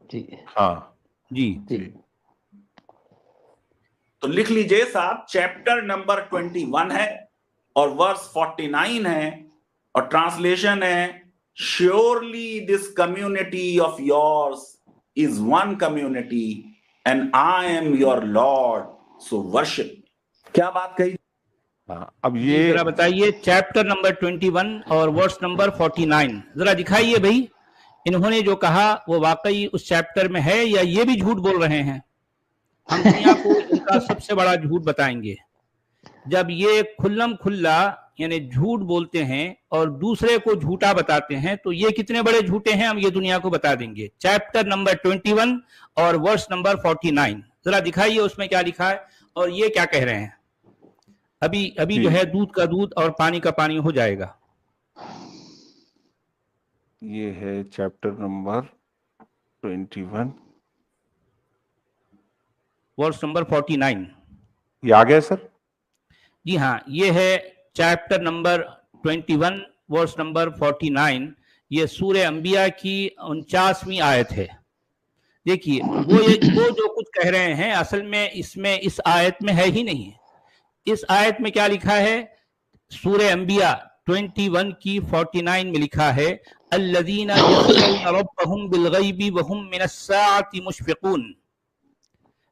جی ہاں جی جی تو لکھ لیجئے صاحب، چیپٹر نمبر 21 ہے اور ورس 49 ہے اور ٹرانسلیشن ہے surely this community of yours is one community and I am your Lord, so worship. کیا بات کہی؟ اب جی یہ ذرا بتائیے چیپٹر نمبر 21 اور ورس نمبر 49 ذرا دکھائیے بھائی، انہوں نے جو کہا وہ واقعی اس چیپٹر میں ہے یا یہ بھی جھوٹ بول رہے ہیں؟ ہم دنیا کو ان کا سب سے بڑا جھوٹ بتائیں گے جب یہ کھلم کھلا یعنی جھوٹ بولتے ہیں اور دوسرے کو جھوٹا بتاتے ہیں، تو یہ کتنے بڑے جھوٹے ہیں ہم یہ دنیا کو بتا دیں گے۔ چیپٹر نمبر 21 اور ورس نمبر 49 ذرا دکھائیے اس میں کیا لکھا ہے اور یہ کیا کہہ رہے ہیں۔ ابھی جو ہے دودھ کا دودھ اور پانی کا پانی ہو جائے گا۔ یہ ہے چیپٹر نمبر 21 ورس نمبر 49۔ یہ آ گیا سر؟ جی ہاں، یہ ہے چیپٹر نمبر 21 ورس نمبر 49۔ یہ سورہ انبیاء کی 49ویں آیت ہے۔ دیکھیے وہ جو کچھ کہہ رہے ہیں اصل میں اس آیت میں ہے ہی نہیں۔ اس آیت میں کیا لکھا ہے؟ سورہ انبیاء 21 کی 49 میں لکھا ہے الذین یخشون ربہم بالغیب وہم من الساعۃ مشفقون،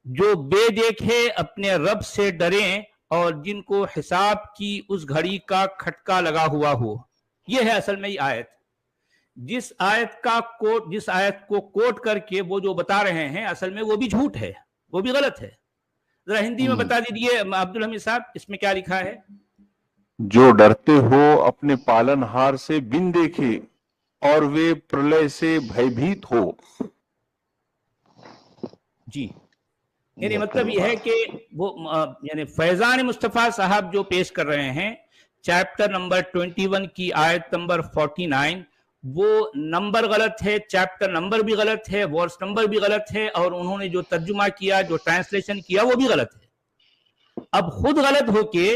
جو بے دیکھے اپنے رب سے ڈریں اور جن کو حساب کی اس گھڑی کا کھٹکا لگا ہوا ہو۔ یہ ہے اصل میں یہ آیت۔ جس آیت کو کوٹ کر کے وہ جو بتا رہے ہیں اصل میں وہ بھی جھوٹ ہے، وہ بھی غلط ہے۔ ذرا ہندی میں بتا دیجئے عبدالحمید صاحب اس میں کیا لکھا ہے؟ جو ڈرتے ہو اپنے پالن ہار سے بن دیکھے اور وہ پرلے سے بھیبھیت ہو۔ جی یعنی مطلب یہ ہے کہ وہ یعنی فیضان مصطفیٰ صاحب جو پیش کر رہے ہیں چیپٹر نمبر 21 کی آیت نمبر 49، وہ نمبر غلط ہے، چیپٹر نمبر بھی غلط ہے، ورس نمبر بھی غلط ہے، اور انہوں نے جو ترجمہ کیا، جو ٹرانسلیشن کیا وہ بھی غلط ہے۔ اب خود غلط ہو کے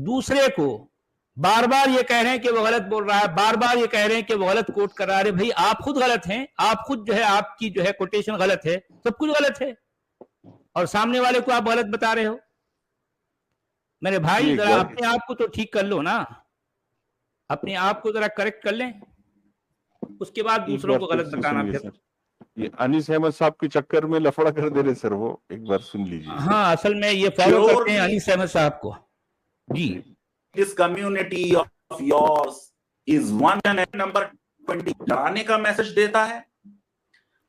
دوسرے کو بار بار یہ کہہ رہے ہیں کہ وہ غلط بول رہا ہے، بار بار یہ کہہ رہے ہیں کہ وہ غلط کوٹ کر رہا ہے۔ بھائی آپ خود غلط ہیں، آپ خود جو ہے آپ کی جو ہے کوٹیشن غلط ہے، سب کچھ غلط ہے، اور سامنے والے کو آپ غلط بتا رہے ہو۔ میرے بھائی ذرا اپنے آپ کو تو ٹھیک کر لو نا، اپنے آپ کو ذرا کریکٹ کر لیں، اس کے بعد دوسروں کو غلط بتانا۔ پھر یہ انیس احمد صاحب کے چکر میں لفڑا کر دے رہے سر، وہ ایک بار سن لیجیے۔ ہاں اصل میں یہ فالو کرتے ہیں انیس احمد صاحب کو۔ جی This community of yours is one and number 20 ڈرانے کا میسج دیتا ہے۔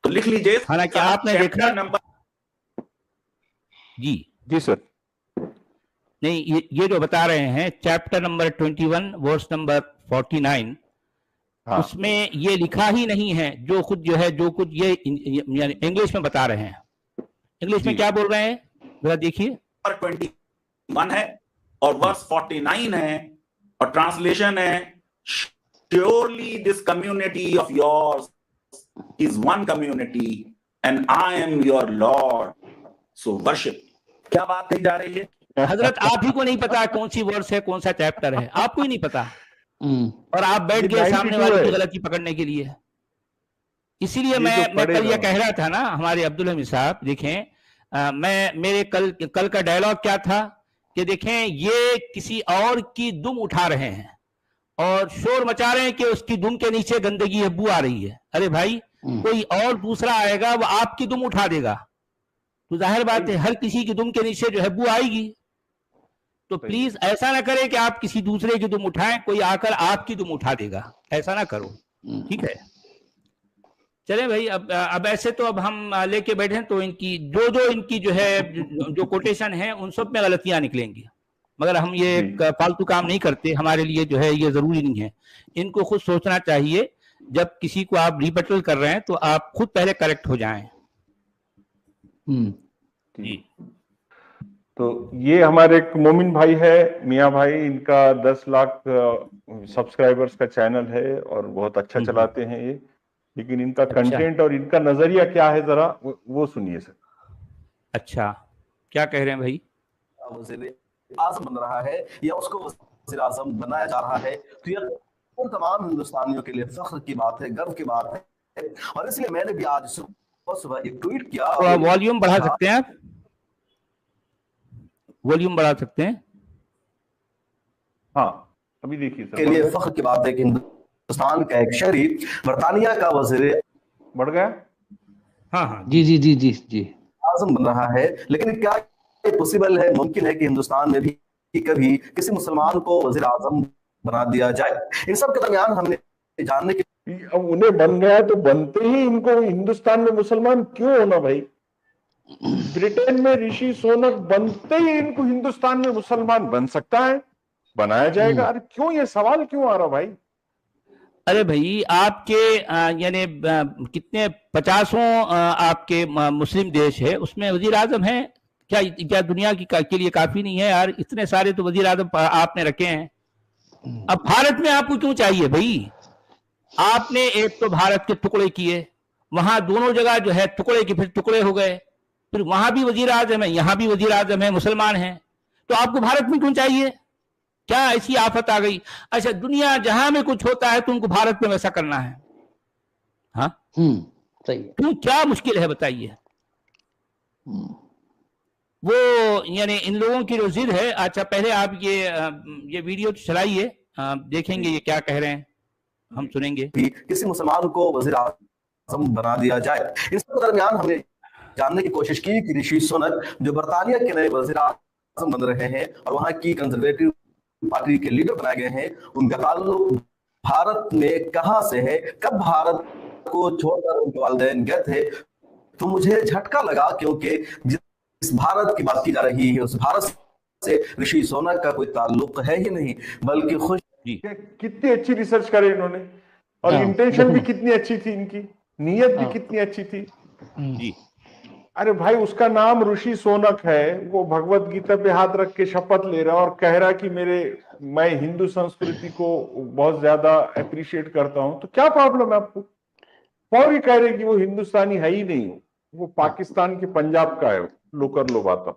تو لکھ لیجئے حالانکہ آپ نے دیکھا جی سر، نہیں یہ جو بتا رہے ہیں چیپٹر نمبر 21 ورس نمبر 49، اس میں یہ لکھا ہی نہیں ہے جو کچھ یہ یعنی انگلش میں بتا رہے ہیں۔ انگلش میں کیا بول رہے ہیں ذرا دیکھیے۔ 21 ہے اور ورس 49 ہے اور ٹرانسلیشن ہے surely this community of yours is one community and I am your Lord, so worship. کیا بات کہی جا رہی ہے؟ حضرت آپ ہی کو نہیں پتا کون سی ورس ہے، کون سا چیپٹر ہے، آپ کو ہی نہیں پتا، اور آپ بیٹھ گئے سامنے والے کی غلطی پکڑنے کے لیے۔ اسی لیے میں کل یہ کہہ رہا تھا نا ہمارے عبدالحمید صاحب، دیکھیں میرے کل کا ڈائلاگ کیا تھا کہ دیکھیں یہ کسی اور کی دم اٹھا رہے ہیں اور شور مچا رہے ہیں کہ اس کی دم کے نیچے گندگی ہے، بو آ رہی ہے۔ ارے بھائی کوئی اور دوسرا آئے گا وہ آپ کی دم اٹھا دے گا، تو ظاہر بات ہے ہر کسی کی دم کے نیچے جو ہے بو آئے گی۔ تو پلیز ایسا نہ کریں کہ آپ کسی دوسرے کی دم اٹھائیں، کوئی آ کر آپ کی دم اٹھا دے گا، ایسا نہ کرو، ٹھیک ہے؟ چلیں بھائی اب ایسے تو اب ہم لے کے بیٹھے تو ان کی جو ہے جو کوٹیشن ہے ان سب میں غلطیاں نکلیں گی، مگر ہم یہ فالتو کام نہیں کرتے، ہمارے لیے جو ہے یہ ضروری نہیں ہے۔ ان کو خود سوچنا چاہیے، جب کسی کو آپ ریپیٹل کر رہے ہیں تو آپ خود پہلے کریکٹ ہو جائیں۔ جی تو یہ ہمارے ایک مومن بھائی ہے میاں بھائی، ان کا 10 لاکھ سبسکرائبرز کا چینل ہے اور بہت اچھا چلاتے ہیں یہ، لیکن ان کا کنٹینٹ اور ان کا نظریہ کیا ہے ذرا وہ سنیے سر۔ اچھا کیا کہہ رہے ہیں بھائی؟ وزیر اعظم بن رہا ہے یا اس کو وزیر اعظم بنایا جا رہا ہے، تو یہ ان تمام ہندوستانیوں کے لیے فخر کی بات ہے، گرو کی بات ہے، اور اس لیے میں نے بھی آج सुबह एक ट्वीट किया। वॉल्यूम बढ़ा सकते हैं आप? वॉल्यूम बढ़ा सकते हैं? हाँ, अभी देखिए के लिए फख्र की बात है कि हिंदुस्तान का एक शहरी बरतानिया का वजीर बढ़ गया। हाँ, जी आजम बन रहा है। लेकिन क्या पॉसिबल है, मुमकिन है कि हिंदुस्तान में भी कभी किसी मुसलमान को वजीर आजम बना दिया जाए? इन सब के दरमियान हमने जानने की, अब उन्हें बन गया तो बनते ही इनको हिंदुस्तान में मुसलमान क्यों होना भाई? ब्रिटेन में ऋषि सुनक बनते ही इनको हिंदुस्तान में मुसलमान बन सकता है, बनाया जाएगा। अरे क्यों, ये सवाल क्यों आ रहा भाई? अरे भाई, आपके यानी कितने 50 आपके मुस्लिम देश है, उसमें वजीर आजम है क्या दुनिया के लिए काफी नहीं है यार? इतने सारे तो वजीर आजम आपने रखे हैं। अब भारत में आपको क्यों चाहिए भाई? आपने एक तो भारत के टुकड़े किए, वहां दोनों जगह जो है टुकड़े के फिर टुकड़े हो गए, फिर वहां भी वजीर आजम है, यहां भी वजीर आजम है, मुसलमान हैं, तो आपको भारत में क्यों चाहिए? क्या ऐसी आफत आ गई? अच्छा, दुनिया जहां में कुछ होता है तो उनको भारत में वैसा करना है? हाँ, सही है। क्यों, क्या मुश्किल है बताइए? वो यानी इन लोगों की जो जिद है। अच्छा, पहले आप ये वीडियो चलाइए, देखेंगे ये क्या कह रहे हैं, हम सुनेंगे। किसी मुसलमान को वजीर आजम बना दिया जाए। इस दरमियान हमने जानने की कोशिश की कि ऋषि सुनक जो बरतानिया के नए वजीर आजम बन रहे हैं और वहां की कंजर्वेटिव पार्टी के लीडर बनाए गए हैं, उनका ताल्लुक भारत में कहां से है, कब भारत को छोड़कर उनके वालिदैन गए थे। तो मुझे झटका लगा, क्योंकि जिस भारत की बात की जा रही है उस भारत से ऋषि सुनक का कोई ताल्लुक है ही नहीं, बल्कि खुश। कितनी अच्छी रिसर्च करे इन्होंने, और इंटेंशन भी कितनी अच्छी थी, इनकी नीयत भी कितनी अच्छी थी जी। अरे भाई, उसका नाम ऋषि सोनक है, वो भगवत गीता पे हाथ रख के शपथ ले रहा और कह रहा कि मैं हिंदू संस्कृति को बहुत ज्यादा अप्रिशिएट करता हूं। तो क्या प्रॉब्लम है आपको? फौरी कह रहे कि वो हिंदुस्तानी है ही नहीं, वो पाकिस्तान के पंजाब का है, लो कर लो बात।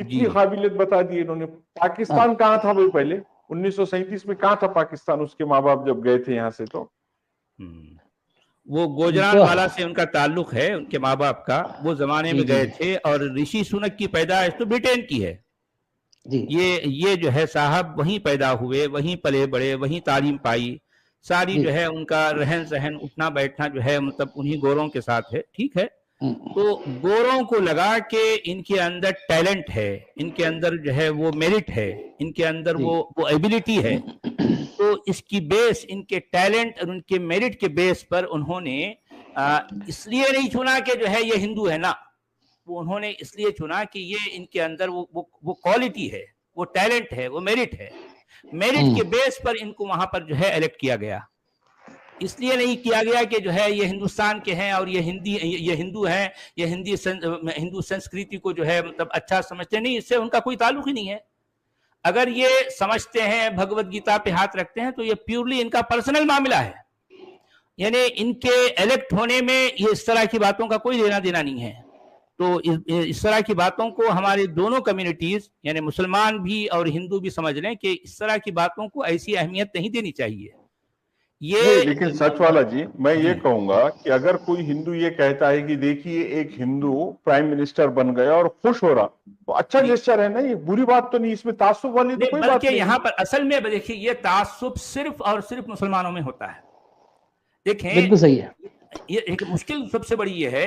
इतनी काबिलियत बता दी इन्होंने। पाकिस्तान कहाँ था भाई पहले? 1937 में कहाँ था पाकिस्तान, उसके माँ बाप जब गए थे यहाँ से? तो वो गुजरांवाला से उनका ताल्लुक है, उनके माँ बाप का, वो जमाने में गए थे। और ऋषि सुनक की पैदाइश तो ब्रिटेन की है जी। ये जो है साहब वहीं पैदा हुए, वहीं पले बड़े, वहीं तालीम पाई, सारी जो है उनका रहन सहन उठना बैठना जो है मतलब उन्हीं गोरों के साथ है, ठीक है। तो गोरों को लगा कि इनके अंदर टैलेंट है, इनके अंदर जो है वो मेरिट है, इनके अंदर वो एबिलिटी है, तो इसकी बेस, इनके टैलेंट और उनके मेरिट के बेस पर उन्होंने इसलिए नहीं चुना कि जो है ये हिंदू है ना, वो उन्होंने इसलिए चुना कि ये इनके अंदर वो क्वालिटी है, वो टैलेंट है, वो मेरिट है। मेरिट के बेस पर इनको वहां पर जो है इलेक्ट किया गया। इसलिए नहीं किया गया कि जो है ये हिंदुस्तान के हैं और ये हिंदू हैं, ये हिंदू संस्कृति को जो है मतलब अच्छा समझते नहीं, इससे उनका कोई ताल्लुक ही नहीं है। अगर ये समझते हैं, भगवत गीता पे हाथ रखते हैं, तो ये प्योरली इनका पर्सनल मामला है, यानी इनके इलेक्ट होने में ये इस तरह की बातों का कोई लेना देना नहीं है। तो इस तरह की बातों को हमारे दोनों कम्युनिटीज यानी मुसलमान भी और हिंदू भी समझ लें कि इस तरह की बातों को ऐसी अहमियत नहीं देनी चाहिए। ये लेकिन सच वाला जी, मैं ये कहूंगा कि अगर कोई हिंदू ये कहता है कि देखिए एक हिंदू प्राइम मिनिस्टर बन गया और खुश हो रहा, तो अच्छा जेस्चर है ना, ये बुरी बात तो नहीं, इसमें तासुब वाली तो कोई बात नहीं। यहाँ पर असल में देखिए ये तासुब सिर्फ और सिर्फ मुसलमानों में होता है। देखें, बिल्कुल सही है। ये एक मुश्किल सबसे बड़ी ये है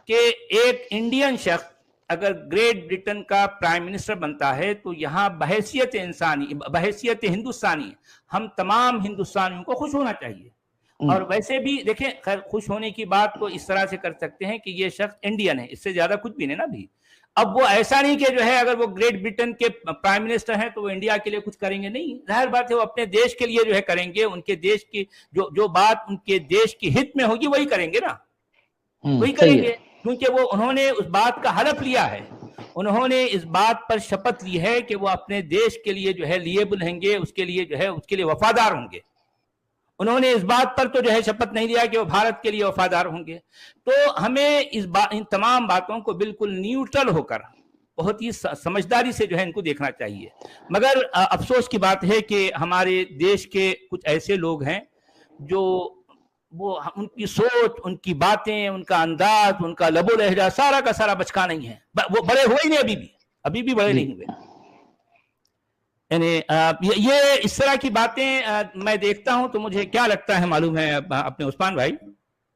कि एक इंडियन शख्स अगर ग्रेट ब्रिटेन का प्राइम मिनिस्टर बनता है तो यहाँ बहैसियत इंसानी, बहैसियत हिंदुस्तानी, हम तमाम हिंदुस्तानियों को खुश होना चाहिए। और वैसे भी देखें, खैर खुश होने की बात तो इस तरह से कर सकते हैं कि ये शख्स इंडियन है, इससे ज्यादा कुछ भी नहीं ना भी। अब वो ऐसा नहीं कि जो है अगर वो ग्रेट ब्रिटेन के प्राइम मिनिस्टर हैं तो वो इंडिया के लिए कुछ करेंगे, नहीं, जाहिर बात है वो अपने देश के लिए जो है करेंगे, उनके देश की जो बात उनके देश के हित में होगी वही करेंगे ना, वही करेंगे, क्योंकि वो उन्होंने उस बात का हलफ लिया है, उन्होंने इस बात पर शपथ ली है कि वो अपने देश के लिए जो है लिएबल रहेंगे, उसके लिए जो है उसके लिए वफादार होंगे। उन्होंने इस बात पर तो जो है शपथ नहीं लिया कि वो भारत के लिए वफादार होंगे। तो हमें इन तमाम बातों को बिल्कुल न्यूट्रल होकर बहुत ही समझदारी से जो है इनको देखना चाहिए। मगर अफसोस की बात है कि हमारे देश के कुछ ऐसे लोग हैं जो وہ ان کی سوچ، ان کی باتیں، ان کا انداز، ان کا لب و لہجہ سارا کا سارا بچکا نہیں ہے. وہ بڑے ہوئے ہی نہیں، ابھی بھی بڑے نہیں ہوئے. یعنی یہ اس طرح کی باتیں میں دیکھتا ہوں تو مجھے کیا لگتا ہے معلوم ہے اپنے عثمان بھائی؟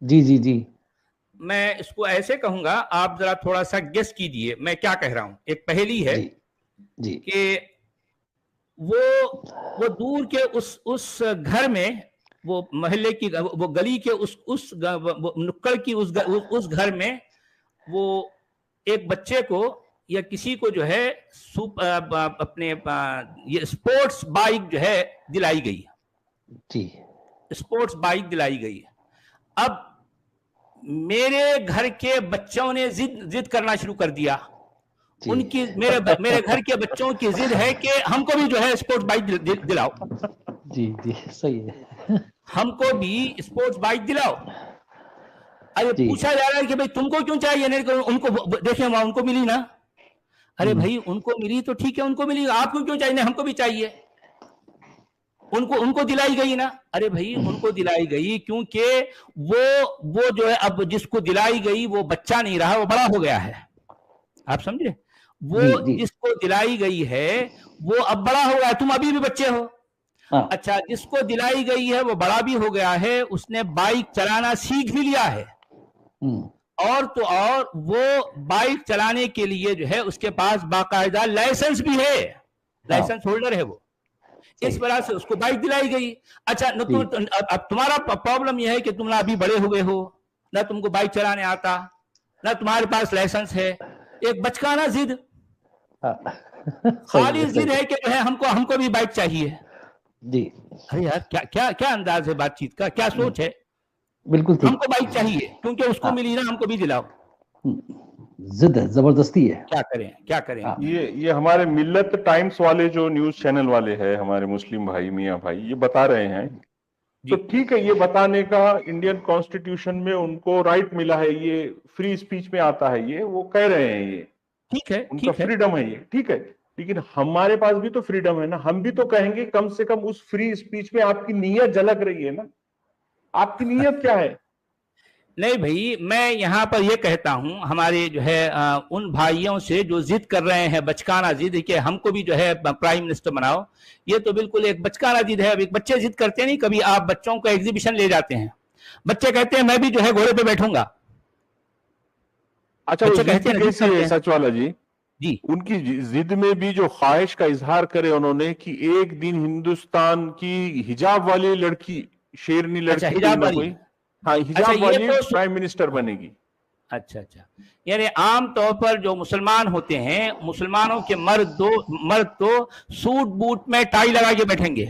جی جی جی میں اس کو ایسے کہوں گا، آپ ذرا تھوڑا سا گیس کیجئے میں کیا کہہ رہا ہوں. ایک پہلی ہے جی کہ وہ دور کے اس گھر میں، وہ محلے کی، وہ گلی کے اس نکڑ کی اس گھر میں وہ ایک بچے کو یا کسی کو جو ہے اپنے یہ اسپورٹس بائک جو ہے دلائی گئی. جی اسپورٹس بائک دلائی گئی. اب میرے گھر کے بچوں نے ضد کرنا شروع کر دیا. ان کی میرے گھر کے بچوں کی ضد ہے کہ ہم کو بھی جو ہے اسپورٹس بائک دلاؤ. جی جی صحیح ہے، ہم کو بھی اسپورٹس بائک دلاؤ. ارے پوچھا جا رہا ہے کہ بھائی تم کو کیوں چاہیے؟ ان کو دیکھیں وہاں ان کو ملی نا. ارے بھائی ان کو ملی تو ٹھیک ہے، ان کو ملی، آپ کو کیوں چاہیے؟ ہم کو بھی چاہیے. ان کو دلائی گئی نا. ارے بھائی ان کو دلائی گئی کیونکہ وہ جو ہے اب جس کو دلائی گئی وہ بچہ نہیں رہا، وہ بڑا ہو گیا ہے. آپ سمجھے؟ وہ جس کو دلائی گئی ہے وہ اب بڑا ہو گیا ہے، تم ابھی بھی بچے ہو. اچھا جس کو دلائی گئی ہے وہ بڑا بھی ہو گیا ہے، اس نے بائک چلانا سیکھ بھی لیا ہے، اور تو اور وہ بائک چلانے کے لیے جو ہے اس کے پاس باقاعدہ لائسنس بھی ہے، لائسنس ہولڈر ہے وہ. اس وجہ سے اس کو بائک دلائی گئی. اچھا اب تمہارا پرابلم یہ ہے کہ تم نہ ابھی بڑے ہوئے ہو، نہ تم کو بائک چلانے آتا، نہ تمہارے پاس لائسنس ہے. ایک بچکانا ضد، خالی ضد ہے کہ جو ہے ہم کو بھی بائک چاہیے. جی ارے یار کیا انداز ہے بات چیت کا، کیا سوچ ہے. بالکل ہم کو بائک چاہیے کیونکہ اس کو ملی نا، ہم کو بھی دلاؤ. ضد ہے، زبردستی ہے. کیا کریں. یہ ہمارے ملت ٹائمز والے جو نیوز چینل والے ہیں، ہمارے مسلم بھائی، میاں بھائی، یہ بتا رہے ہیں. تو ٹھیک ہے، یہ بتانے کا انڈین کانسٹیٹیوشن میں ان کو رائٹ ملا ہے، یہ فری اسپیچ میں آتا ہے، یہ وہ کہہ رہے ہیں، یہ ٹھیک ہے، ان کا فریڈم ہے، یہ ٹھیک ہے. لیکن ہمارے پاس بھی تو فریڈم ہے نا، ہم بھی تو کہیں گے کم سے کم اس فری اسپیچ میں آپ کی نیت جھلک رہی ہے نا. آپ کی نیت کیا ہے؟ نہیں بھائی، میں یہاں پر یہ کہتا ہوں ہمارے جو ہے ان بھائیوں سے جو ضد کر رہے ہیں، بچکانا ضد کہ ہم کو بھی جو ہے پرائم منسٹر بناؤ، یہ تو بالکل ایک بچکانا ضد ہے. اب بچے ضد کرتے نہیں. کبھی آپ بچوں کو ایگزیبیشن لے جاتے ہیں، بچے کہتے ہیں میں بھی جو ہے گھوڑے پہ بیٹھوں گا. اچھا بچے کہتے ہیں سچ والا جی، ان کی ضد میں بھی جو خواہش کا اظہار کرے انہوں نے کہ ایک دن ہندوستان کی حجاب والی لڑکی، شیرنی لڑکی، کوئی حجاب والی پرائم منسٹر بنے گی. اچھا یعنی عام طور پر جو مسلمان ہوتے ہیں، مسلمانوں کے مرد تو سوٹ بوٹ میں ٹائی لگا کے بیٹھیں گے،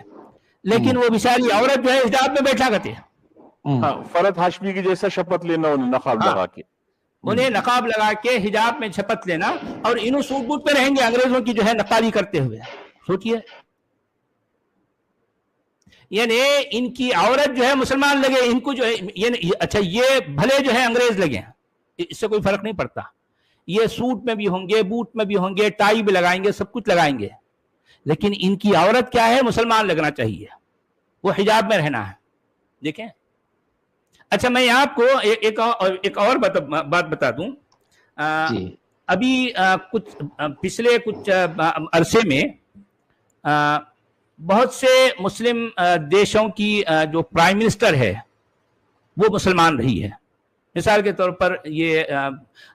لیکن وہ بیچاری عورت جو ہے حجاب میں بیٹھا کرتے ہیں. فرحت ہاشمی کی جیسا شپت لینا انہیں نقاب لگا کے، انہیں نقاب لگا کے حجاب میں شپت لینا، اور انہوں سوٹ بوٹ پہ رہیں گے انگریزوں کی جو ہے نقالی کرتے ہوئے. سوچئے، یعنی ان کی عورت جو ہے مسلمان لگے، ان کو جو ہے اچھا یہ بھلے جو ہے انگریز لگے، اس سے کوئی فرق نہیں پڑتا. یہ سوٹ میں بھی ہوں گے، بوٹ میں بھی ہوں گے، ٹائی بھی لگائیں گے، سب کچھ لگائیں گے، لیکن ان کی عورت کیا ہے؟ مسلمان لگنا چاہیے، وہ حجاب میں رہنا ہے. دیکھیں، اچھا میں آپ کو ایک اور بات بتا دوں. ابھی پچھلے کچھ عرصے میں بہت سے مسلم دیشوں کی جو پرائم منسٹر ہے وہ مسلمان رہی ہے. مثال کے طور پر یہ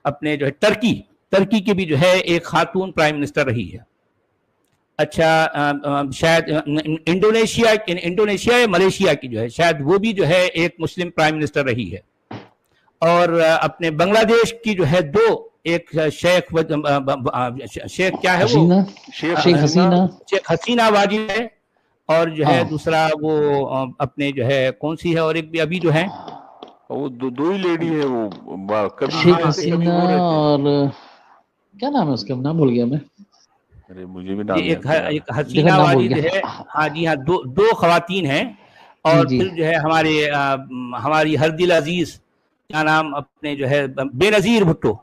اپنے جو ہے ترکی کی بھی جو ہے ایک خاتون پرائم منسٹر رہی ہے. اچھا شاید انڈونیشیا یا ملیشیا کی جو ہے شاید وہ بھی جو ہے ایک مسلم پرائم منسٹر رہی ہے. اور اپنے بنگلہ دیش کی جو ہے دو، ایک شیخ کیا ہے وہ شیخ حسینہ واجد ہے، اور جو ہے دوسرا وہ اپنے جو ہے کون سی ہے، اور ایک بھی ابھی جو ہے وہ دو ہی لیڈی ہے، وہ شیخ حسینہ اور کیا نام ہے اس کا، نام بھول گیا میں. ارے مجھے بھی نام ایک حسینہ واجد ہے. ہاں جی ہاں، دو خواتین ہیں. اور پھر جو ہے ہماری ہر دل عزیز، کیا نام اپنے جو ہے بے نظیر بھٹو.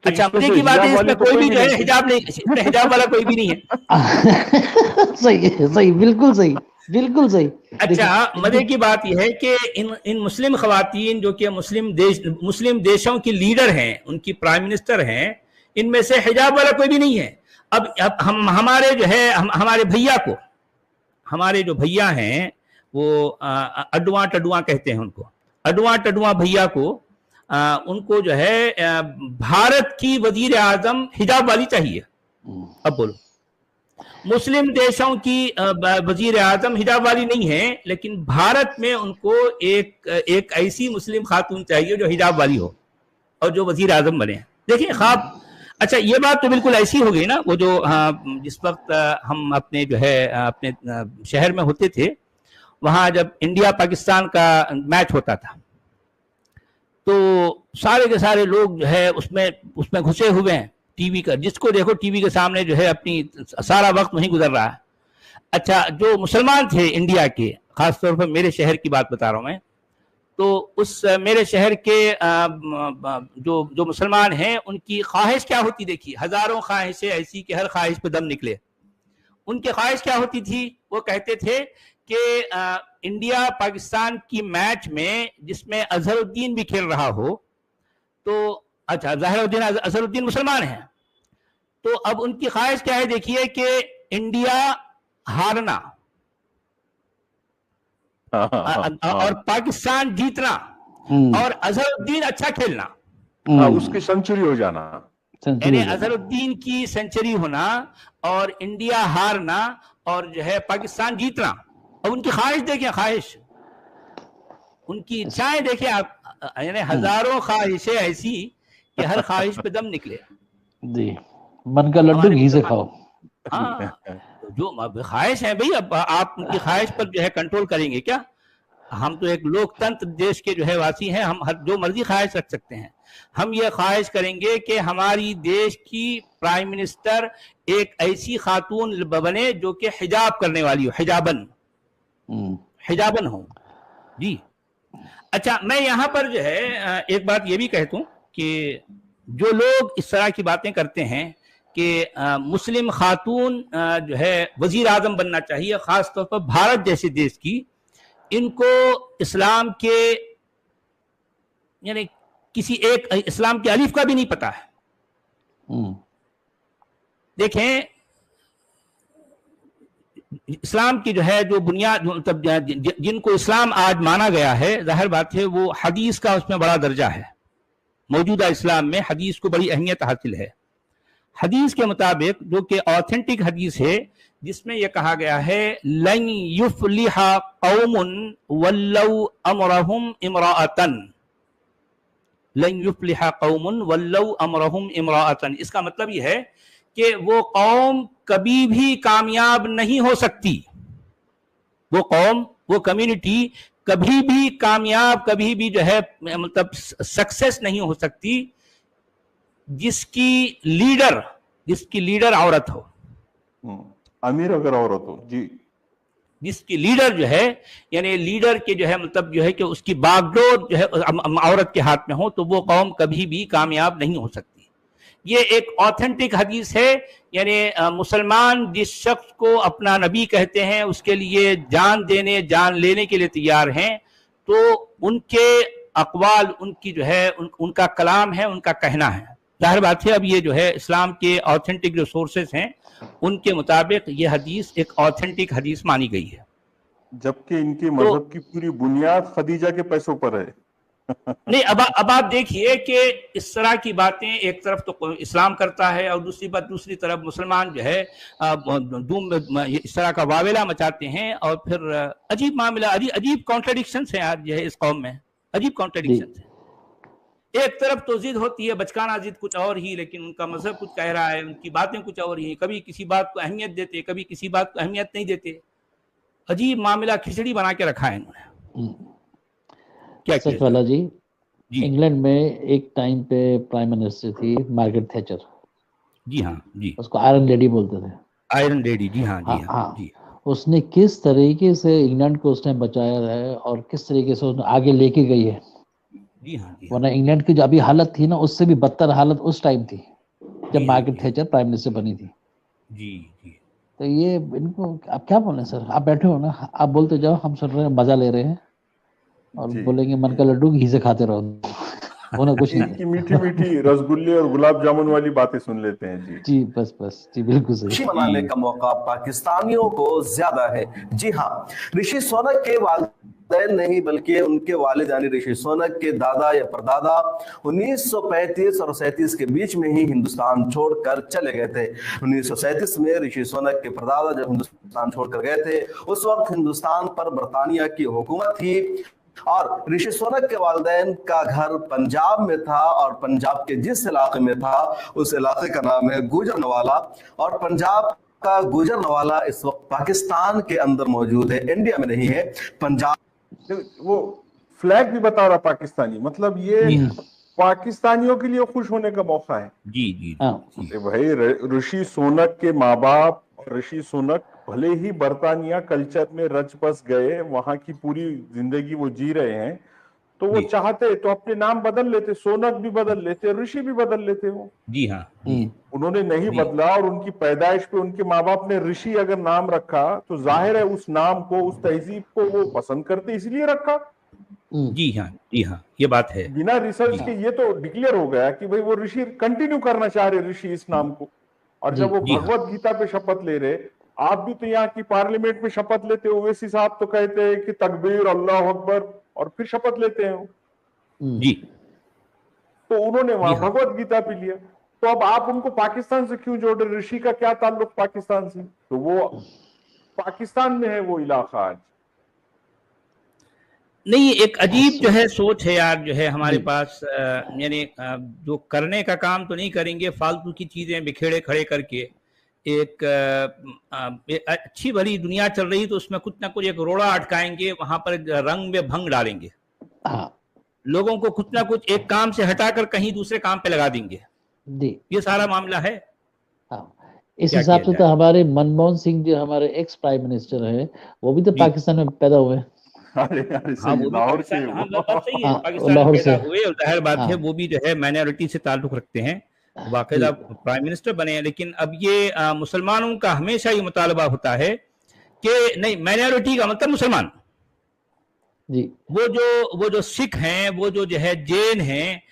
اچھا مجھے کی بات ہے اس میں کوئی بھی جو ہے حجاب نہیں، حجاب والا کوئی بھی نہیں ہے. صحیح بالکل صحیح. بالکل صحیح. اچھا مزے کی بات یہ ہے کہ ان مسلم خواتین جو کہ مسلم دیشوں کی لیڈر ہیں، ان کی پرائم منسٹر ہیں، ان میں سے حجاب والا کوئی بھی نہیں ہے. اب ہمارے جو ہے ہمارے بھیا کو، ہمارے جو بھیا ہیں وہ اڈواں ٹڈواں کہتے ہیں ان کو، اڈواں ٹڈواں بھیا کو ان کو جو ہے بھارت کی وزیر اعظم حجاب والی چاہیے. اب بولو، مسلم دیشوں کی وزیر اعظم حجاب والی نہیں ہے، لیکن بھارت میں ان کو ایک ایسی مسلم خاتون چاہیے جو حجاب والی ہو اور جو وزیر اعظم بنے. دیکھیں خواب. اچھا یہ بات تو بالکل ایسی ہو گئی نا. وہ جو جس وقت ہم اپنے جو ہے اپنے شہر میں ہوتے تھے، وہاں جب انڈیا پاکستان کا میچ ہوتا تھا تو سارے کے سارے لوگ جو ہے اس میں گھسے ہوئے ہیں. ٹی وی کا جس کو دیکھو ٹی وی کے سامنے جو ہے اپنی سارا وقت وہیں گزر رہا ہے. اچھا جو مسلمان تھے انڈیا کے، خاص طور پر میرے شہر کی بات بتا رہا ہوں میں، تو اس میرے شہر کے جو مسلمان ہیں ان کی خواہش کیا ہوتی، دیکھیے ہزاروں خواہشیں ایسی کہ ہر خواہش پہ دم نکلے. ان کی خواہش کیا ہوتی تھی؟ وہ کہتے تھے کہ انڈیا پاکستان کی میچ میں جس میں اظہر الدین بھی کھیل رہا ہو تو اچھا اظہر الدین مسلمان ہیں، تو اب ان کی خواہش کیا ہے دیکھیے کہ انڈیا ہارنا اور پاکستان جیتنا اور اظہر الدین اچھا کھیلنا، اس کی سنچری ہو جانا، یعنی اظہر الدین کی سنچری ہونا اور انڈیا ہارنا اور جو ہے پاکستان جیتنا. اب ان کی خواہش دیکھیں، خواہش ان کی اچھائیں دیکھیں آپ، یعنی ہزاروں خواہشیں ایسی کہ ہر خواہش پہ دم نکلے. جی من کا لڈو گھی سے کھاؤ. ہاں جو خواہش ہے بھائی، اب آپ ان کی خواہش پر جو ہے کنٹرول کریں گے کیا؟ ہم تو ایک لوک تنتر دیش کے جو ہے واسی ہیں، ہم جو مرضی خواہش رکھ سکتے ہیں. ہم یہ خواہش کریں گے کہ ہماری دیش کی پرائم منسٹر ایک ایسی خاتون بنے جو کہ حجاب کرنے والی ہو، حجابن ہو. جی اچھا میں یہاں پر جو ہے ایک بات یہ بھی کہتا ہوں کہ جو لوگ اس طرح کی باتیں کرتے ہیں کہ مسلم خاتون جو ہے وزیر اعظم بننا چاہیے، خاص طور پر بھارت جیسے دیش کی، ان کو اسلام کے یعنی کسی ایک اسلام کے الف کا بھی نہیں پتا ہے. دیکھیں اسلام کی جو ہے جو بنیاد، جن کو اسلام آج مانا گیا ہے، ظاہر بات ہے وہ حدیث کا اس میں بڑا درجہ ہے. موجودہ اسلام میں حدیث کو بڑی اہمیت حاصل ہے. حدیث کے مطابق جو کہ آتھینٹک حدیث ہے، جس میں یہ کہا گیا ہے لن یفلح قوم ولو امرهم امرأة، لن یفلح قوم ولو امرهم امرأة. اس کا مطلب یہ ہے کہ وہ قوم کبھی بھی کامیاب نہیں ہو سکتی، وہ قوم، وہ کمیونٹی کبھی بھی کامیاب، کبھی بھی جو ہے مطلب سکسیس نہیں ہو سکتی جس کی لیڈر عورت ہو. امیر اگر عورت ہو، جی جس کی لیڈر جو ہے، یعنی لیڈر کے جو ہے مطلب جو ہے کہ اس کی باغ ڈور جو ہے عورت کے ہاتھ میں ہو، تو وہ قوم کبھی بھی کامیاب نہیں ہو سکتی. یہ ایک آتھینٹک حدیث ہے. یعنی مسلمان جس شخص کو اپنا نبی کہتے ہیں، اس کے لیے جان دینے، جان لینے کے لیے تیار ہیں، تو ان کے اقوال، ان کی جو ہے ان کا کلام ہے، ان کا کہنا ہے. ظاہر بات ہے اب یہ جو ہے اسلام کے آتھینٹک جو سورسز ہیں ان کے مطابق یہ حدیث ایک آتھینٹک حدیث مانی گئی ہے. جبکہ ان کی مذہب کی پوری بنیاد خدیجہ کے پیسوں پر ہے. نہیں اب آپ دیکھیے کہ اس طرح کی باتیں ایک طرف تو اسلام کرتا ہے اور دوسری طرف مسلمان جو ہے اس طرح کا واویلا مچاتے ہیں، اور پھر عجیب معاملہ، عجیب کانٹرڈکشنز ہیں آج جو ہے اس قوم میں، عجیب کانٹرڈکشنز ہیں. ایک طرف تو ضد ہوتی ہے، بچکانہ ضد کچھ اور ہی، لیکن ان کا مذہب کچھ کہہ رہا ہے، ان کی باتیں کچھ اور ہی، کبھی کسی بات کو اہمیت دیتے، کبھی کسی بات کو اہمیت نہیں دیتے. عجیب معاملہ کھچڑی بنا کے رکھا ہے انہوں نے. سچ والا جی، انگلینڈ میں ایک ٹائم پہ پرائم منسٹر تھی مارگریٹ تھیچر. جی ہاں جی، اس کو آئرن لیڈی بولتے تھے. آئرن لیڈی، جی ہاں جی ہاں جی. اس نے کس طریقے سے انگلینڈ کو اس نے بچایا ہے اور کس طریقے سے اس نے آگے لے کے گئی ہے. جی ہاں جی، ورنہ انگلینڈ کی جو ابھی حالت تھی نا، اس سے بھی بدتر حالت اس ٹائم تھی جب مارگریٹ تھیچر پرائم منسٹر بنی تھی. جی جی तो ये इनको आप क्या बोले सर, आप बैठे हो ना, आप बोलते जाओ, हम सुन रहे हैं, मजा ले रहे हैं, और बोलेंगे मन का लड्डू घी से खाते रहो, होना कुछ नहीं। इनकी मीठी मीठी रसगुल्ले और गुलाब जामुन वाली बातें सुन लेते हैं जी। जी बस जी बिल्कुल सही। खुशी मनाने का मौका पाकिस्तानियों को ज्यादा है। जी हाँ, ऋषि सोनक के वालिदैन नहीं बल्कि उनके वालिद यानी ऋषि सोनक के दादा या परदादा 1935 और 37 के बीच में ही हिंदुस्तान छोड़कर चले गए थे। 1937 में ऋषि सोनक के परदादा जब हिंदुस्तान छोड़कर गए थे, उस वक्त हिंदुस्तान पर बरतानिया की हुकूमत थी, और ऋषि सोनक के वालिदैन का घर पंजाब में था, और पंजाब के जिस इलाके में था उस इलाके का नाम है गुजरनवाला, और पंजाब का गुजरनवाला इस वक्त पाकिस्तान के अंदर मौजूद है, इंडिया में नहीं है। पंजाब वो फ्लैग भी बता रहा पाकिस्तानी, मतलब ये पाकिस्तानियों के लिए खुश होने का मौका है। जी जी भाई ऋषि सोनक के माँ बाप और ऋषि सोनक भले ही बरतानिया कल्चर में रच बस गए, वहां की पूरी जिंदगी वो जी रहे हैं, तो वो चाहते तो अपने नाम बदल लेते, सोनक भी बदल लेते, ऋषि भी बदल लेते हो। जी हाँ, उन्होंने नहीं बदला, और उनकी पैदाइश पे उनके माँ बाप ने ऋषि अगर नाम रखा तो जाहिर है उस नाम को, उस तहजीब को वो पसंद करते, इसलिए रखा। जी हाँ, ये बात है। बिना रिसर्च के ये तो डिक्लेयर हो गया कि भाई वो ऋषि कंटिन्यू करना चाह रहे ऋषि इस नाम को। और जब वो भगवत गीता पे शपथ ले रहे, आप भी तो यहाँ की पार्लियामेंट में शपथ लेते हो, ओवैसी साहब तो कहते हैं कि तकबीर अल्लाह अकबर, और फिर शपथ लेते हैं जी। तो उन्होंने वहां भगवत गीता पे लिया, तो अब आप उनको पाकिस्तान से क्यों जोड़ रहे? ऋषि का क्या ताल्लुक पाकिस्तान से? तो वो पाकिस्तान में है वो इलाका आज। नहीं, एक अजीब जो है सोच है यार, जो है हमारे पास, यानी जो करने का काम तो नहीं करेंगे, फालतू की चीजें बिखेड़े खड़े करके एक अच्छी भली दुनिया चल रही तो उसमें कुछ ना कुछ एक रोड़ा अटकाएंगे, वहां पर रंग में भंग डालेंगे, लोगों को कुछ ना कुछ एक काम से हटाकर कहीं दूसरे काम पे लगा देंगे। ये सारा मामला है। इस हिसाब से तो हमारे मनमोहन सिंह जो हमारे एक्स प्राइम मिनिस्टर है, वो भी तो पाकिस्तान में पैदा हुए। लाहौर से हुए, और जाहिर बात है वो भी जो है माइनॉरिटी से ताल्लुक रखते हैं, बाकायदा प्राइम मिनिस्टर बने हैं। लेकिन अब ये मुसलमानों का हमेशा ये मुतालबा होता है कि नहीं, माइनॉरिटी का मतलब मुसलमान जी। वो जो सिख हैं, वो जो है जैन हैं,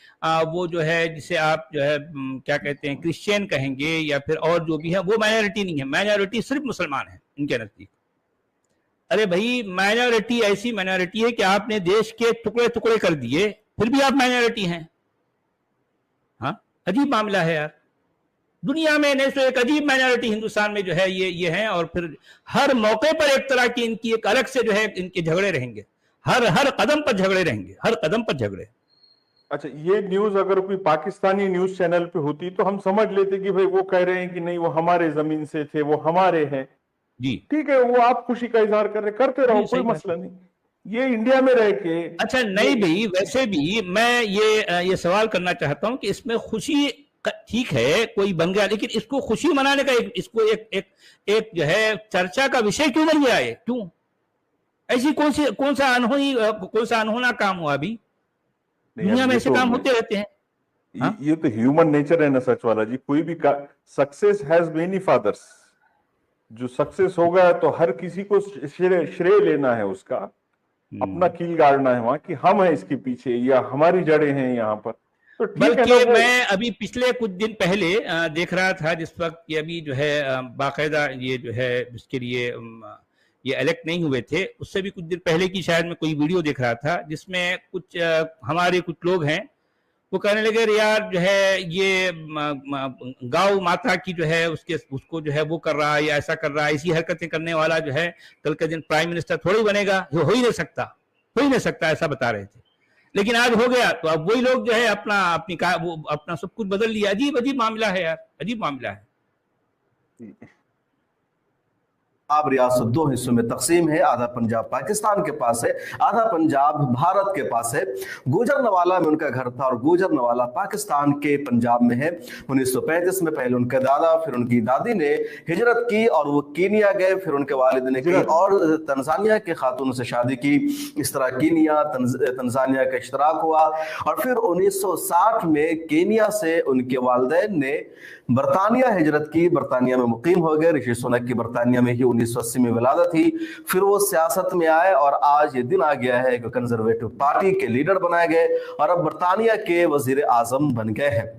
वो जो है जिसे आप जो है क्या कहते हैं क्रिश्चियन कहेंगे, या फिर और जो भी है, वो माइनॉरिटी नहीं है। माइनॉरिटी सिर्फ मुसलमान है इनके नजदीक। अरे भाई, माइनॉरिटी ऐसी माइनॉरिटी है कि आपने देश के टुकड़े टुकड़े कर दिए, फिर भी आप माइनॉरिटी हैं। हाँ, अजीब मामला है यार। दुनिया में नहीं तो एक अजीब माइनॉरिटी हिंदुस्तान में जो है ये है, और फिर हर मौके पर एक तरह की इनकी एक अलग से जो है इनके झगड़े रहेंगे, हर कदम पर झगड़े रहेंगे, हर कदम पर झगड़े। अच्छा, ये न्यूज अगर कोई पाकिस्तानी न्यूज चैनल पे होती तो हम समझ लेते कि भाई वो कह रहे हैं कि नहीं वो हमारे जमीन से थे, वो हमारे हैं जी, ठीक है, वो आप खुशी का इजहार कर रहे, करते रहो, कोई मसला नहीं। ये इंडिया में रह के अच्छा नहीं भाई, वैसे भी मैं ये सवाल करना चाहता हूं कि इसमें खुशी ठीक है, कोई बन गया, लेकिन इसको खुशी मनाने का इसको एक जो है चर्चा का विषय क्यों बन गया है? क्यों ऐसी कौन सा अनहोना काम हुआ? अभी दुनिया में ऐसे काम होते रहते हैं। ये तो ह्यूमन नेचर है ना सच वाला जी। कोई भी सक्सेस हैज मेनी फादर्स, जो सक्सेस हो गया तो हर किसी को श्रेय लेना है, उसका अपना कील गाड़ना है वहां कि हम हैं इसके पीछे, या हमारी जड़ें हैं यहाँ पर। तो बल्कि मैं अभी पिछले कुछ दिन पहले देख रहा था, जिस वक्त ये अभी जो है बाकायदा ये जो है जिसके लिए ये इलेक्ट नहीं हुए थे, उससे भी कुछ दिन पहले की शायद मैं कोई वीडियो देख रहा था, जिसमें कुछ हमारे कुछ लोग हैं वो कहने लगे यार जो है ये गौ माता की जो है उसको जो है वो कर रहा है, या ऐसा कर रहा है, ऐसी हरकतें करने वाला जो है कल के दिन प्राइम मिनिस्टर थोड़ी बनेगा, हो ही नहीं सकता, ऐसा बता रहे थे। लेकिन आज हो गया, तो अब वही लोग जो है अपना सब कुछ बदल लिया। अजीब मामला है यार, अजीब मामला है। पंजाब रियासत दो हिस्सों में तकसीम है, आधा पंजाब पाकिस्तान के पास है, आधा पंजाब भारत के पास है। गुजरनवाला में उनका घर था और गुजरनवाला पाकिस्तान के पंजाब में है। 1935 में पहले उनके दादा फिर उनकी दादी ने हिजरत की और वो कीनिया गए, फिर उनके वालिद ने की और तंजानिया के खातून से शादी की। इस तरह कीनिया तंजानिया का इश्तराक हुआ और फिर 1960 में कीनिया से उनके वालिदैन ने बरतानिया हिजरत की, बरतानिया में मुकीम हो गए। ऋषि सुनक की बरतानिया में ही 1980 में विलादत थी। फिर वो सियासत में आए और आज ये दिन आ गया है कि कंजर्वेटिव पार्टी के लीडर बनाए गए और अब बरतानिया के वजीर आजम बन गए हैं।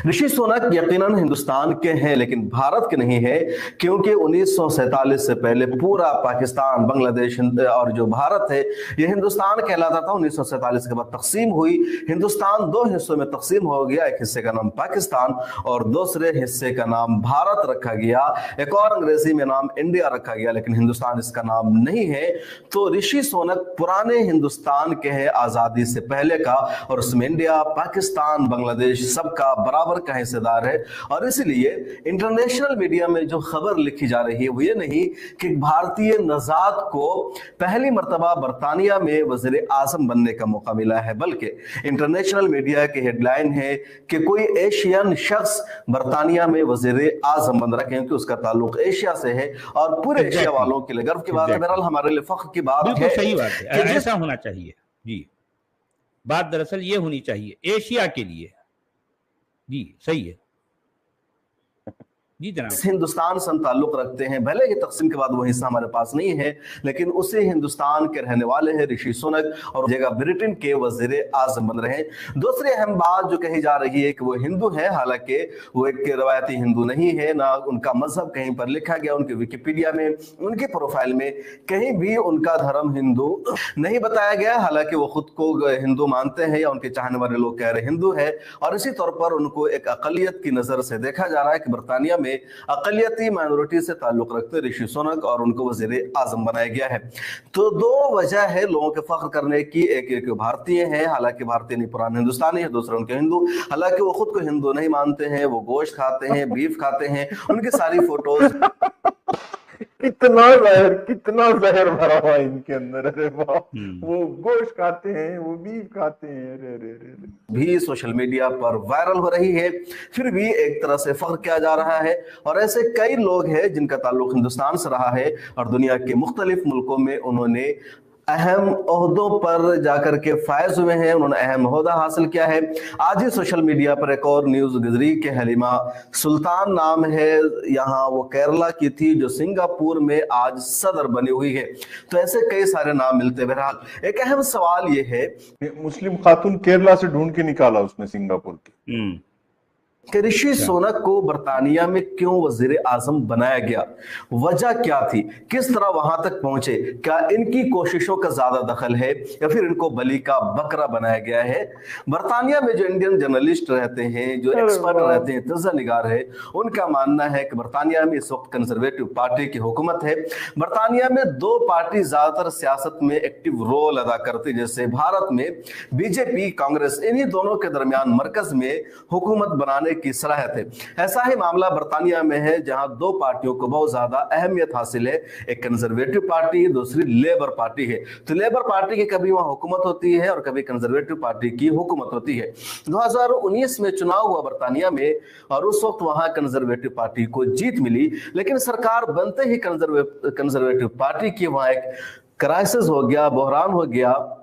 ऋषि सुनक यकीनन हिंदुस्तान के हैं लेकिन भारत के नहीं है, क्योंकि 1947 से पहले पूरा पाकिस्तान, बांग्लादेश और जो भारत है ये हिंदुस्तान कहलाता था। 1947 के बाद तकसीम हुई, हिंदुस्तान दो हिस्सों में तकसीम हो गया। एक हिस्से का नाम पाकिस्तान और दूसरे हिस्से का नाम भारत रखा गया। एक और अंग्रेजी में नाम इंडिया रखा गया, लेकिन हिंदुस्तान इसका नाम नहीं है। तो ऋषि सुनक पुराने हिंदुस्तान के हैं, आजादी से पहले का, और उसमें इंडिया, पाकिस्तान, बांग्लादेश सबका बराबर का हिस्सेदार है। और इसलिए इंटरनेशनल मीडिया में जो खबर लिखी जा रही है वो ये नहीं कि भारतीय नजात को पहली मर्तबा बरतानिया में वजीर आजम बनने का मौका मिला है, बल्कि इंटरनेशनल मीडिया की हेडलाइन है कि कोई एशियन शख्स बरतानिया में वजीर आजम बन रहा है, क्योंकि उसका ताल्लुक एशिया से है और पूरे एशिया वालों के लिए गर्व की बात है। बहरहाल हमारे लिए फख्र की बात है। सही बात है, ऐसा होना चाहिए जी। बात दरअसल ये होनी चाहिए एशिया के लिए जी, सही है जी जनाब। हिंदुस्तान से ताल्लुक रखते हैं, भले ही तकसीम के बाद वो हिस्सा हमारे पास नहीं है, लेकिन उसे हिंदुस्तान के रहने वाले हैं ऋषि सुनक और जगह ब्रिटेन के वजीर आजम बन रहे हैं। दूसरी अहम बात जो कही जा रही है कि वो हिंदू है, हालांकि वो एक रवायती हिंदू नहीं है, ना उनका मजहब कहीं पर लिखा गया। उनके विकिपीडिया में, उनकी प्रोफाइल में कहीं भी उनका धर्म हिंदू नहीं बताया गया। हालांकि वो खुद को हिंदू मानते हैं या उनके चाहने वाले लोग कह रहे हिंदू है, और इसी तौर पर उनको एक अकलियत की नजर से देखा जा रहा है कि बरतानिया में अकलियती माइनॉरिटी से ताल्लुक रखते ऋषि सुनक और उनको वजीर आजम बनाया गया है। तो दो वजह है लोगों के फख्र करने की, एक भारतीय है, हालांकि भारतीय नहीं पुराने हिंदुस्तानी है, दूसरे उनके हिंदू, हालांकि वो खुद को हिंदू नहीं मानते हैं, वो गोश्त खाते हैं, बीफ खाते हैं, उनकी सारी फोटोज कितना जहर भरा हुआ इनके अंदर। अरे वाह, वो गोश्त खाते हैं, वो बीफ खाते हैं, अरे अरे अरे भी सोशल मीडिया पर वायरल हो रही है। फिर भी एक तरह से फख्र किया जा रहा है, और ऐसे कई लोग हैं जिनका ताल्लुक हिंदुस्तान से रहा है और दुनिया के मुख्तलिफ मुल्कों में उन्होंने अहम ओहदों पर जाकर के फायज हुए हैं, उन्होंने अहम ओहदा हासिल किया है। आज ही सोशल मीडिया पर एक और न्यूज गुजरी कि हलीमा सुल्तान नाम है, यहाँ वो केरला की थी जो सिंगापुर में आज सदर बनी हुई है। तो ऐसे कई सारे नाम मिलते। बहरहाल एक अहम सवाल ये है, मुस्लिम खातून केरला से ढूंढ के निकाला उसने सिंगापुर की, कि ऋषि सुनक को बरतानिया में क्यों वजीर आजम बनाया गया, वजह क्या थी, किस तरह वहां तक पहुंचे, क्या इनकी कोशिशों का ज्यादा दखल है या फिर इनको बलि का बकरा बनाया गया है। बरतानिया में जो इंडियन जर्नलिस्ट रहते हैं, जो एक्सपर्ट रहते हैं, तज्ज़ा निगार है, उनका मानना है कि बरतानिया में इस वक्त कंजर्वेटिव पार्टी की हुकूमत है। बरतानिया में दो पार्टी ज्यादातर सियासत में एक्टिव रोल अदा करती, जैसे भारत में बीजेपी, कांग्रेस, इन्हीं दोनों के दरमियान मरकज में हुकूमत बनाने की सलाहियत है। ऐसा ही मामला बरतानिया में है, जहां दो पार्टियों को बहुत ज्यादा अहमियत हासिल है, एक कंजर्वेटिव पार्टी, दूसरी लेबर पार्टी है। तो लेबर पार्टी की कभी वहां हुकूमत होती है और कभी कंजर्वेटिव पार्टी की हुकूमत होती है। 2019 में चुनाव हुआ बरतानिया में और उस वक्त वहां कंजर्वेटिव पार्टी को जीत मिली, लेकिन सरकार बनते ही कंजर्वेटिव पार्टी की वहां एक क्राइसिस हो गया, बहरान हो गया,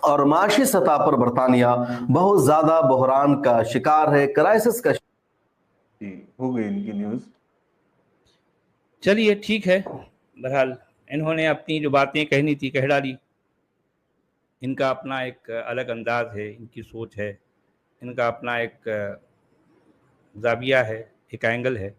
और माशी सतह पर बरतानिया बहुत ज्यादा बहरान का शिकार है, क्राइसिस का हो गई इनकी न्यूज। चलिए ठीक है, बहरहाल इन्होंने अपनी जो बातें कहनी थी कह डाली। इनका अपना एक अलग अंदाज है, इनकी सोच है, इनका अपना एक जाविया है, एक एंगल है।